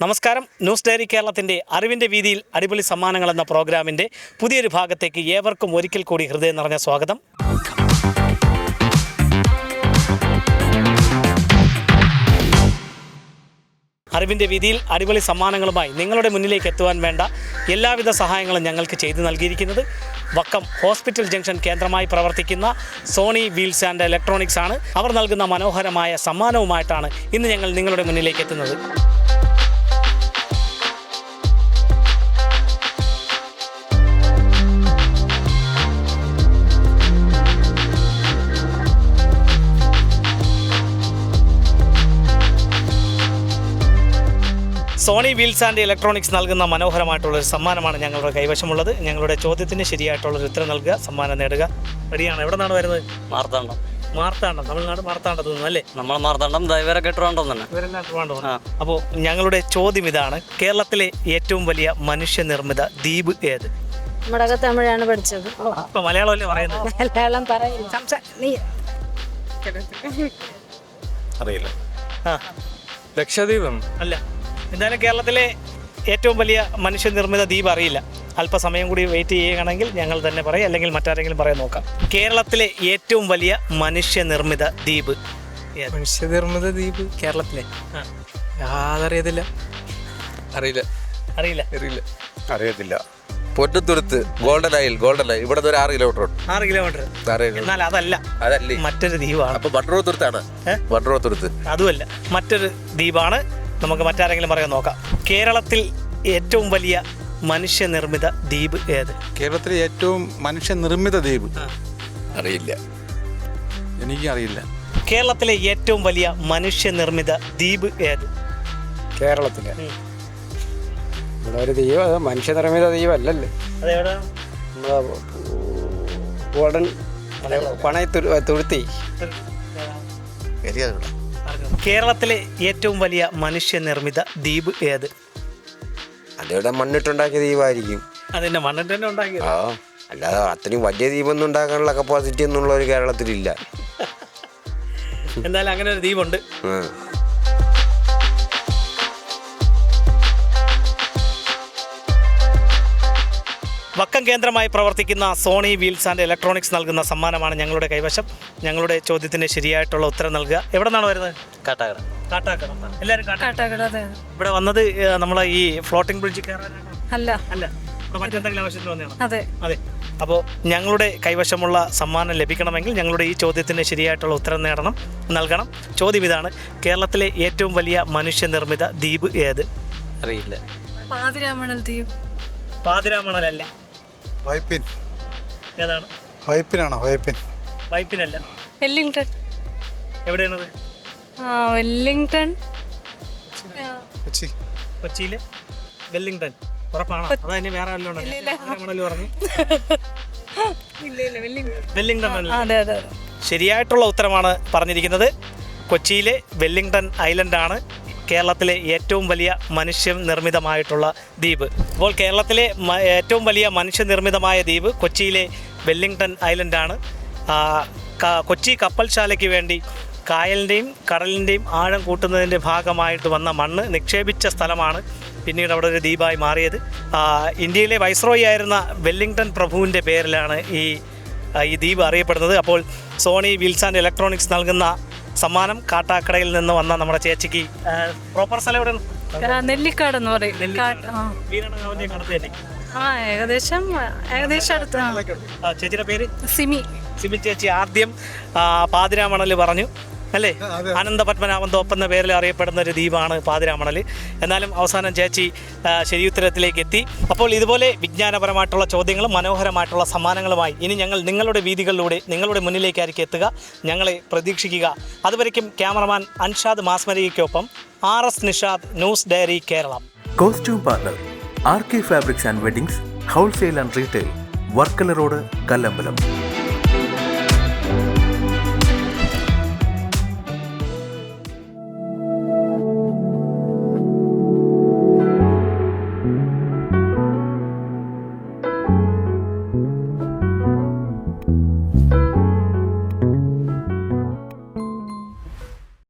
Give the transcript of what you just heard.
നമസ്കാരം. News diary കേരളത്തിൻ്റെ അറിവിൻ്റെ വീതിയിൽ അടിപൊളി സമ്മാനങ്ങൾ എന്ന പ്രോഗ്രാമിൻ്റെ പുതിയൊരു ഭാഗത്തേക്ക് ഏവർക്കും ഒരിക്കൽ കൂടി ഹൃദയം നിറഞ്ഞ സ്വാഗതം. അറിവിൻ്റെ വീതിയിൽ അടിപൊളി സമ്മാനങ്ങളുമായി നിങ്ങളുടെ മുന്നിലേക്ക് എത്തുവാൻ വേണ്ട എല്ലാവിധ സഹായങ്ങളും ഞങ്ങൾക്ക് ചെയ്തു നൽകിയിരിക്കുന്നത് വക്കം ഹോസ്പിറ്റൽ ജംഗ്ഷൻ കേന്ദ്രമായി പ്രവർത്തിക്കുന്ന സോണി വീൽസ് ആൻഡ് ഇലക്ട്രോണിക്സ് ആണ്. അവർ നൽകുന്ന മനോഹരമായ സമ്മാനവുമായിട്ടാണ് ഇന്ന് ഞങ്ങൾ നിങ്ങളുടെ മുന്നിലേക്ക് എത്തുന്നത്. സോണി വീൽസ് ആൻഡ് ഇലക്ട്രോണിക്സ് നൽകുന്ന മനോഹരമായിട്ടുള്ളൊരു സമ്മാനമാണ് ഞങ്ങളുടെ കൈവശമുള്ളത്. ഞങ്ങളുടെ ചോദ്യത്തിന് ശരിയായിട്ടുള്ളൊരു ഉത്തരം നൽകുക, സമ്മാനം നേടുക. റെഡിയാണ്? എവിടെ നിന്നാണ് വരുന്നത്? മാർത്താണ്ഡം, തമിഴ്നാട് മാർത്താണ്ഡത്ത് നിന്ന് അല്ലേ? നമ്മൾ മാർത്താണ്ഡം ഇവരൊക്കെ ട്രിവാൻഡ്രം തന്നെ. അപ്പോൾ ഞങ്ങളുടെ ചോദ്യം ഇതാണ്: കേരളത്തിലെ ഏറ്റവും വലിയ മനുഷ്യനിർമ്മിത ദ്വീപ് ഏത്? നമ്മുടെ തമിഴാണ് പഠിച്ചത്. ഇപ്പൊ മലയാളമല്ലേ പറയുന്നത്? മലയാളം പറയില്ല. അറിയില്ല. ലക്ഷദ്വീപം അല്ല. എന്തായാലും കേരളത്തിലെ ഏറ്റവും വലിയ മനുഷ്യനിർമ്മിത ദ്വീപ് അറിയില്ല. അല്പസമയം കൂടി വെയിറ്റ് ചെയ്യുകയാണെങ്കിൽ ഞങ്ങൾ തന്നെ പറയും, അല്ലെങ്കിൽ മറ്റാരെങ്കിലും പറയാൻ നോക്കാം. കേരളത്തിലെ ഏറ്റവും വലിയ മനുഷ്യനിർമ്മിത ദ്വീപ് ഏത്? മനുഷ്യനിർമ്മിത ദ്വീപ് കേരളത്തിലെ യാതറിയതില്ല. അറിയില്ല. അറിയത്തില്ല. പൊറ്റത്തുരുത്ത് ഗോൾഡൻ ഐൽ ഇവിടെ ഒരു 6 കിലോമീറ്റർ. 6 കിലോമീറ്റർ. എന്നാൽ അതല്ല, അതല്ലേ മറ്റൊരു ദ്വീപാണ്. അപ്പൊ വട്ടറോത്തുരുത്താണ്. വട്ടറോത്തുരുത്ത് അതുമല്ല, മറ്റൊരു ദ്വീപാണ്. നമുക്ക് മറ്റാരെങ്കിലും പറയാൻ നോക്കാം. കേരളത്തിൽ ഏറ്റവും വലിയ മനുഷ്യനിർമ്മിത ദ്വീപ് ഏത്? കേരളത്തിലെ ഏറ്റവും മനുഷ്യനിർമ്മിത ദ്വീപ് അറിയില്ല. എനിക്കും അറിയില്ല. കേരളത്തിലെ ഏറ്റവും വലിയ മനുഷ്യനിർമ്മിത ദ്വീപ് ഏത്? കേരളത്തിലെ ഇവിടെ ഒരു ദ്വീപ്, അത് മനുഷ്യനിർമ്മിത ദ്വീപല്ലല്ലേ. അതെവിടെ? നമ്മളെ ഗോൾഡൻ പണയത്തുരുത്തി. കേരളത്തിലെ ഏറ്റവും വലിയ മനുഷ്യനിർമ്മിത ദ്വീപ് ഏത്? അതിവിടെ മണ്ണിട്ടുണ്ടാക്കിയ ദ്വീപായിരിക്കും. അതിന്റെ മണ്ണിട്ട് തന്നെ ഉണ്ടാക്കിയത്. ആ, അല്ലാതെ അത്രയും വലിയ ദ്വീപൊന്നും ഉണ്ടാക്കാനുള്ള കപ്പാസിറ്റി ഒന്നുള്ള ഒരു കേരളത്തിലില്ല. എന്തായാലും അങ്ങനെ ഒരു ദ്വീപുണ്ട്. വക്കം കേന്ദ്രമായി പ്രവർത്തിക്കുന്ന സോണി വീൽസ് ആൻഡ് ഇലക്ട്രോണിക്സ് നൽകുന്ന സമ്മാനമാണ് ഞങ്ങളുടെ കൈവശം. ഞങ്ങളുടെ ചോദ്യത്തിന് ശരിയായിട്ടുള്ള ഉത്തരം നൽകുക. എവിടെ നിന്നാണ് വരുന്നത്? കാട്ടാക്കട. എല്ലാവരും ഇവിടെ വന്നത് നമ്മളെ ഈ ഫ്ലോട്ടിംഗ് ബ്രിഡ്ജ് കയറാനാണോ? അല്ല, മറ്റെന്തെങ്കിലും ആവശ്യത്തിന് വന്നതാണോ? അതെ. അപ്പോൾ ഞങ്ങളുടെ കൈവശമുള്ള സമ്മാനം ലഭിക്കണമെങ്കിൽ ഞങ്ങളുടെ ഈ ചോദ്യത്തിന് ശരിയായിട്ടുള്ള ഉത്തരം നൽകണം. ചോദ്യം ഇതാണ്: കേരളത്തിലെ ഏറ്റവും വലിയ മനുഷ്യനിർമ്മിത ദ്വീപ് ഏത്? അറിയില്ല. പാതിരാമണൽ ദ്വീപ്. പാതിരാമണലല്ല. വൈപ്പിൻ. ഏതാണ്? വൈപ്പിനാണോ? വൈപ്പിനല്ല. വെല്ലിംഗ്ടൺ. എവിടെയാണത്? വെല്ലിംഗ്ടൺ. കൊച്ചിയിലെ വെല്ലിംഗ്ടൺ. ഉറപ്പാണോ? അതന്നെ വേറെ വല്ലതും പറഞ്ഞു? വെല്ലിംഗ്ടൺ അല്ല. ശരിയായിട്ടുള്ള ഉത്തരമാണ് പറഞ്ഞിരിക്കുന്നത്. കൊച്ചിയിലെ വെല്ലിംഗ്ടൺ ഐലൻഡാണ് കേരളത്തിലെ ഏറ്റവും വലിയ മനുഷ്യനിർമ്മിതമായിട്ടുള്ള ദ്വീപ്. അപ്പോൾ കേരളത്തിലെ ഏറ്റവും വലിയ മനുഷ്യനിർമ്മിതമായ ദ്വീപ് കൊച്ചിയിലെ വെല്ലിംഗ്ടൺ ഐലൻഡാണ്. കൊച്ചി കപ്പൽശാലയ്ക്ക് വേണ്ടി കായലിൻ്റെയും കടലിൻ്റെയും ആഴം കൂട്ടുന്നതിൻ്റെ ഭാഗമായിട്ട് വന്ന മണ്ണ് നിക്ഷേപിച്ച സ്ഥലമാണ് പിന്നീട് അവിടെ ഒരു ദ്വീപായി മാറിയത്. ഇന്ത്യയിലെ വൈസ്രോയി ആയിരുന്ന വെല്ലിംഗ്ടൺ പ്രഭുവിൻ്റെ പേരിലാണ് ഈ ദ്വീപ് അറിയപ്പെടുന്നത്. അപ്പോൾ സോണി വീൽസ് ആൻഡ് ഇലക്ട്രോണിക്സ് നൽകുന്ന സമ്മാനം കാട്ടാക്കടയിൽ നിന്ന് വന്ന നമ്മുടെ ചേച്ചിക്ക്. പ്രോപ്പർ സ്ഥലം എവിടെ? നെല്ലിക്കാട് എന്ന് പറയും. ഏകദേശം അടുത്ത്. ചേച്ചിയുടെ പേര്? സിമി ചേച്ചി ആദ്യം പാതിരാമണൽ പറഞ്ഞു അല്ലേ? അനന്തപത്മനാഭൻ തോപ്പ് എന്ന പേരിൽ അറിയപ്പെടുന്ന ഒരു ദ്വീപാണ് പാതിരാമണൽ. എന്നാലും അവസാനം ചേച്ചി ശരിയുത്തരത്തിലേക്ക് എത്തി. അപ്പോൾ ഇതുപോലെ വിജ്ഞാനപരമായിട്ടുള്ള ചോദ്യങ്ങളും മനോഹരമായിട്ടുള്ള സമ്മാനങ്ങളുമായി ഇനി ഞങ്ങൾ നിങ്ങളുടെ വീതികളിലൂടെ നിങ്ങളുടെ മുന്നിലേക്കായിരിക്കും എത്തുക. ഞങ്ങളെ പ്രതീക്ഷിക്കുക. അതുവരയ്ക്കും ക്യാമറമാൻ അൻഷാദ് മാസ്മരിക്കൊപ്പം RS Nishad, news diary Kerala. Costume partner RK fabrics and weddings, wholesale and retail, Varkala road, Kallambalam.